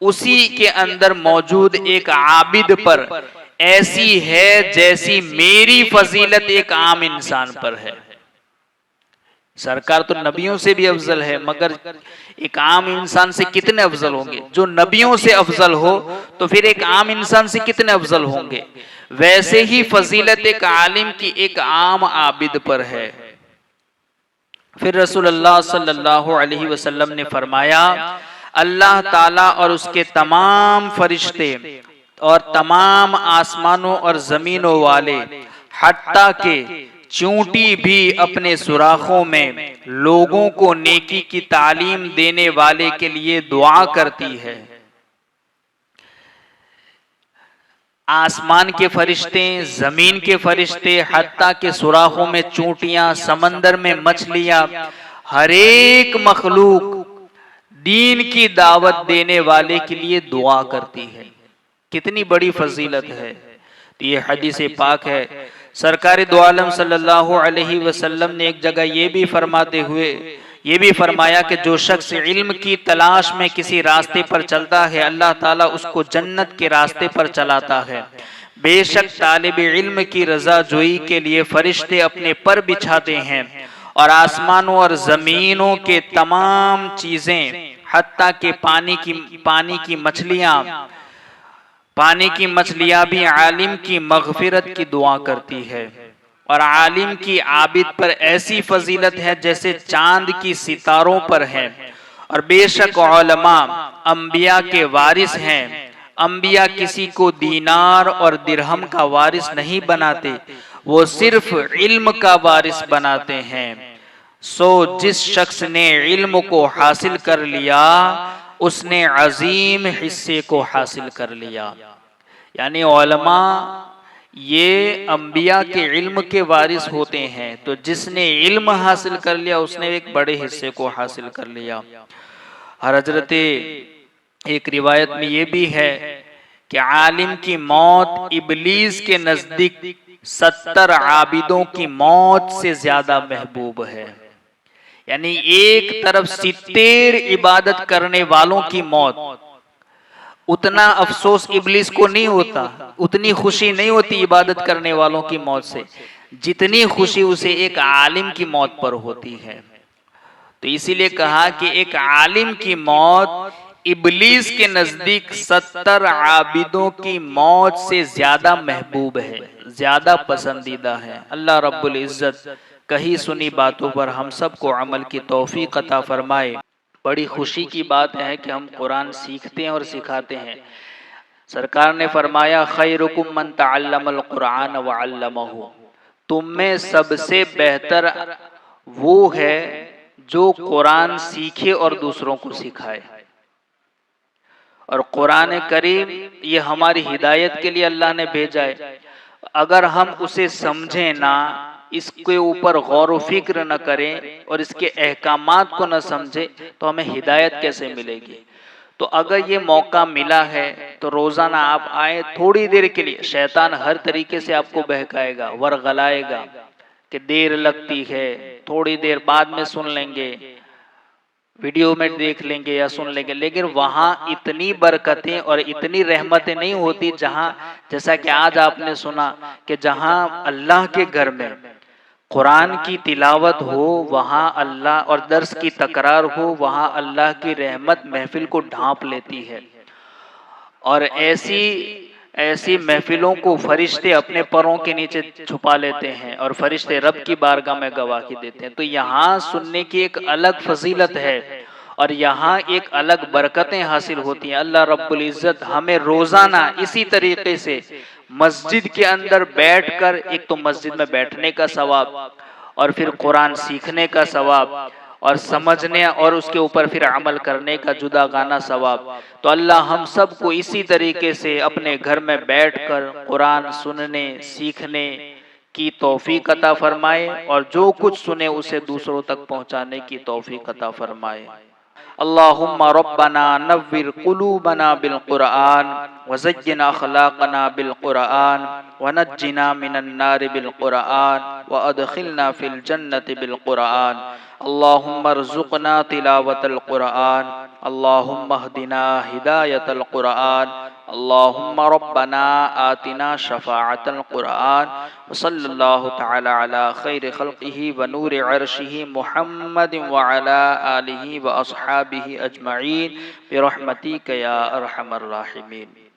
اسی کے اندر موجود ایک عابد پر ایسی ہے جیسی میری فضیلت ایک عام انسان پر ہے۔ سرکار تو نبیوں سے بھی افضل ہے، مگر ایک عام انسان سے کتنے افضل ہوں گے؟ جو نبیوں سے افضل ہو تو پھر ایک عام انسان سے کتنے افضل ہوں گے؟ ویسے ہی فضیلت ایک عالم کی ایک عام عابد پر ہے۔ پھر رسول اللہ صلی اللہ علیہ وسلم نے فرمایا، اللہ تعالیٰ اور اس کے تمام فرشتے اور تمام آسمانوں اور زمینوں والے، حتیٰ کہ چونٹی بھی اپنے سوراخوں میں لوگوں کو نیکی کی تعلیم دینے والے کے لیے دعا کرتی ہے۔ آسمان کے فرشتے، زمین کے فرشتے، حتیٰ کہ سوراخوں میں چونٹیاں، سمندر میں مچھلیاں، ہر ایک مخلوق دین کی دعوت دینے والے کے لیے دعا کرتی ہے۔ کتنی بڑی فضیلت ہے۔ یہ حدیث پاک ہے۔ سرکار دو عالم صلی اللہ علیہ وسلم نے ایک جگہ یہ بھی فرماتے ہوئے یہ بھی فرمایا کہ جو شخص علم کی تلاش میں کسی راستے پر چلتا ہے، اللہ تعالیٰ اس کو جنت کے راستے پر چلاتا ہے۔ بے شک طالب علم کی رضا جوئی کے لیے فرشتے اپنے پر بچھاتے ہیں، اور آسمانوں اور زمینوں کے تمام چیزیں، حتیٰ کہ پانی کی مچھلیاں بھی عالم کی مغفرت کی دعا کرتی ہے۔ اور عالم کی عابد پر ایسی فضیلت ہے جیسے چاند کی ستاروں پر ہے۔ اور بے شک علماء انبیاء کے وارث ہیں۔ انبیاء کسی کو دینار اور درہم کا وارث نہیں بناتے، وہ صرف علم کا وارث بناتے ہیں۔ سو جس شخص نے علم کو حاصل کر لیا، اس نے عظیم حصے کو حاصل کر لیا۔ یعنی علماء یہ انبیاء کے علم کے وارث ہوتے ہیں، تو جس نے علم حاصل کر لیا اس نے ایک بڑے حصے کو حاصل کر لیا۔ اور حضرت ایک روایت میں یہ بھی ہے کہ عالم کی موت ابلیس کے نزدیک 70 عابدوں کی موت سے زیادہ محبوب ہے۔ یعنی ایک طرف 70 عبادت کرنے والوں کی موت، اتنا افسوس ابلیس کو نہیں ہوتا، اتنی خوشی نہیں ہوتی عبادت کرنے والوں کی موت سے، جتنی خوشی اسے ایک عالم کی موت پر ہوتی ہے۔ تو اسی لیے کہا کہ ایک عالم کی موت ابلیس کے نزدیک 70 عابدوں کی موت سے زیادہ محبوب ہے، زیادہ پسندیدہ ہے۔ اللہ رب العزت کہی سنی باتوں پر ہم سب کو عمل کی توفیق عطا فرمائے۔ بڑی خوشی کی بات ہے کہ ہم قرآن سیکھتے ہیں اور سکھاتے ہیں۔ سرکار نے فرمایا، خیرکم من تعلم القرآن وعلمہ، تم میں سب سے بہتر وہ ہے جو قرآن سیکھے اور دوسروں کو سکھائے۔ اور قرآن کریم یہ ہماری ہدایت کے لیے اللہ نے بھیجا ہے۔ اگر ہم اسے سمجھیں نہ، اس کے اوپر غور و فکر نہ کریں اور اس کے احکامات کو نہ سمجھیں تو ہمیں ہدایت کیسے ملے گی؟ تو اگر یہ موقع ملا ہے تو روزانہ آپ آئیں، تھوڑی دیر کے لیے شیطان ہر طریقے سے آپ کو بہکائے گا، ورغلائے گا کہ دیر لگتی ہے، تھوڑی دیر بعد میں سن لیں گے، ویڈیو میں دیکھ لیں گے یا سن لیں گے، لیکن وہاں اتنی برکتیں اور اتنی رحمتیں نہیں ہوتی جہاں، جیسا کہ آج آپ نے سنا کہ جہاں اللہ کے گھر میں قرآن کی تلاوت ہو، وہاں اللہ، اور درس کی تکرار ہو، وہاں اللہ کی رحمت محفل کو ڈھانپ لیتی ہے۔ اور ایسی محفلوں کو فرشتے اپنے پروں کے نیچے چھپا لیتے ہیں اور فرشتے رب کی بارگاہ میں گواہی دیتے ہیں۔ تو یہاں سننے کی ایک الگ فضیلت ہے اور یہاں ایک الگ برکتیں حاصل ہوتی ہیں۔ اللہ رب العزت ہمیں روزانہ اسی طریقے سے مسجد کے اندر بیٹھ کر، ایک تو مسجد میں بیٹھنے کا ثواب، اور پھر قرآن سیکھنے کا ثواب، اور سمجھنے اور اس کے اوپر پھر عمل کرنے کا جدا گانا ثواب۔ تو اللہ ہم سب کو اسی طریقے سے اپنے گھر میں بیٹھ کر قرآن سننے، سیکھنے کی توفیق عطا فرمائے، اور جو کچھ سنے اسے دوسروں تک پہنچانے کی توفیق عطا فرمائے۔ اللہم ربنا نور قلوبنا بالقرآن وزین اخلاقنا بالقرآن ونجنا من النار بالقرآن وادخلنا فی الجنة بالقرآن۔ اللهم ارزقنا تلاوة القرآن، اللهم اهدنا هداية القرآن، اللهم ربنا آتنا شفاعة القرآن، وصلى الله تعالى على خير خلقه ونور عرشه محمد وعلى آله وأصحابه أجمعين برحمتك يا أرحم الراحمين.